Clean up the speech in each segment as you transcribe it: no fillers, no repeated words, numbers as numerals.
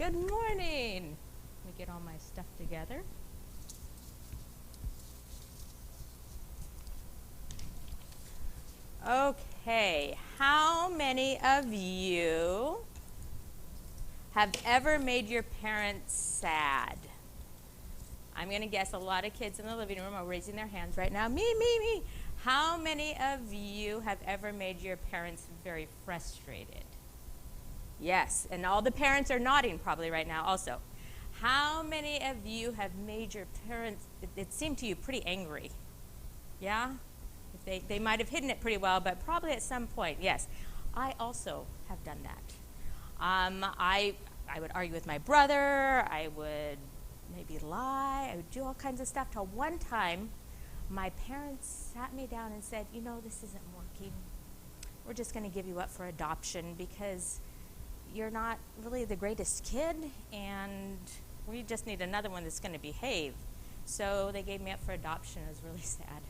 Good morning. Let me get all my stuff together. Okay, how many of you have ever made your parents sad? I'm going to guess a lot of kids in the living room are raising their hands right now. Me. How many of you have ever made your parents very frustrated? Yes, and all the parents are nodding probably right now also. How many of you have made your parents, it seemed to you, pretty angry? Yeah? They might have hidden it pretty well, but probably at some point, yes. I also have done that. I would argue with my brother. I would maybe lie. I would do all kinds of stuff till one time my parents sat me down and said, you know, this isn't working. We're just going to give you up for adoption because you're not really the greatest kid, and we just need another one that's going to behave. So they gave me up for adoption. It was really sad.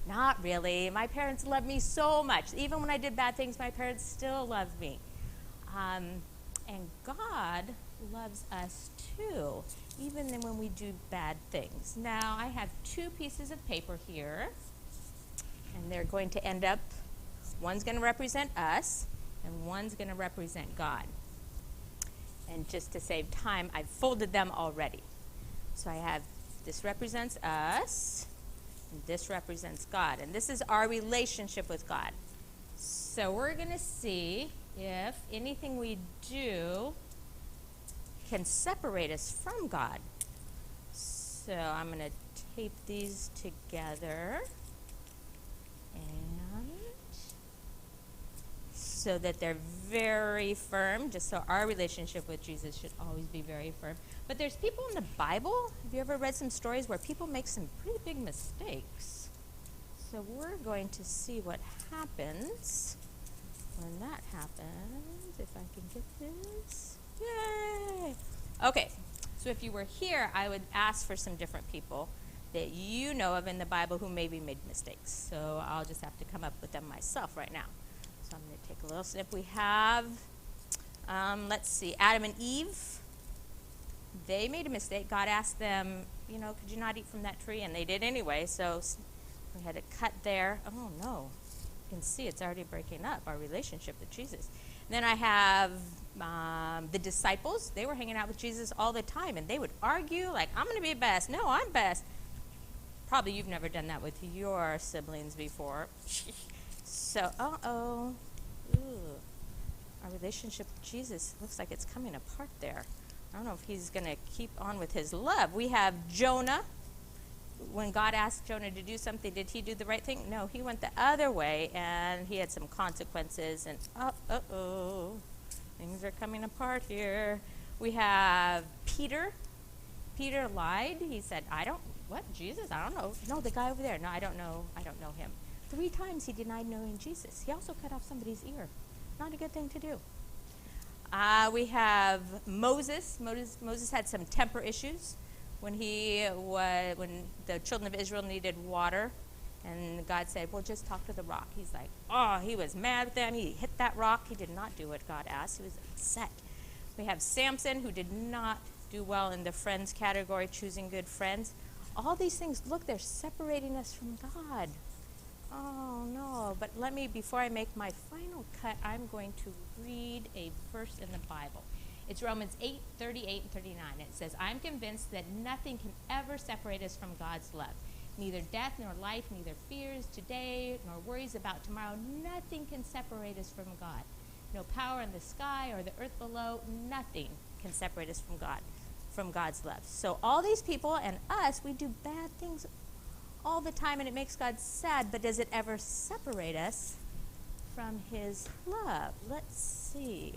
Not really. My parents loved me so much. Even when I did bad things, my parents still loved me. And God loves us too, even when we do bad things. Now, I have two pieces of paper here, and they're going to end up, one's going to represent us, and one's going to represent God. And just to save time, I've folded them already. So I have, this represents us, and this represents God. And this is our relationship with God. So we're going to see if anything we do can separate us from God. So I'm going to tape these together. And so that they're very firm, just so our relationship with Jesus should always be very firm. But there's people in the Bible, have you ever read some stories where people make some pretty big mistakes? So we're going to see what happens when that happens, if I can get this. Yay! Okay, so if you were here, I would ask for some different people that you know of in the Bible who maybe made mistakes. So I'll just have to come up with them myself right now. So I'm going to take a little snip. We have, let's see, Adam and Eve. They made a mistake. God asked them, you know, could you not eat from that tree? And they did anyway, so we had to cut there. Oh, no. You can see it's already breaking up, our relationship with Jesus. And then I have the disciples. They were hanging out with Jesus all the time, and they would argue, like, I'm going to be best. No, I'm best. Probably you've never done that with your siblings before. So, Ooh. Our relationship with Jesus looks like it's coming apart there. I don't know if he's going to keep on with his love. We have Jonah. When God asked Jonah to do something, did he do the right thing? No, he went the other way, and he had some consequences. And things are coming apart here. We have Peter. Peter lied. He said, Jesus? I don't know. No, the guy over there. No, I don't know him. 3 times he denied knowing Jesus. He also cut off somebody's ear. Not a good thing to do. We have Moses. Moses had some temper issues when the children of Israel needed water, and God said, well, just talk to the rock. He's like, he was mad at them. He hit that rock. He did not do what God asked. He was upset. We have Samson, who did not do well in the friends category, choosing good friends. All these things, look, they're separating us from God. Oh, no. But before I make my final cut, I'm going to read a verse in the Bible. It's Romans 8:38 and 39. It says, I'm convinced that nothing can ever separate us from God's love. Neither death nor life, neither fears today nor worries about tomorrow. Nothing can separate us from God. No power in the sky or the earth below. Nothing can separate us from God, from God's love. So all these people and us, we do bad things all the time, and it makes God sad, but does it ever separate us from his love? Let's see.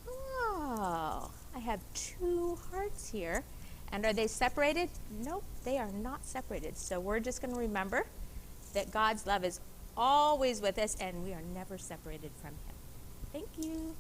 Oh, I have 2 hearts here. And are they separated? Nope, they are not separated. So we're just going to remember that God's love is always with us, and we are never separated from him. Thank you.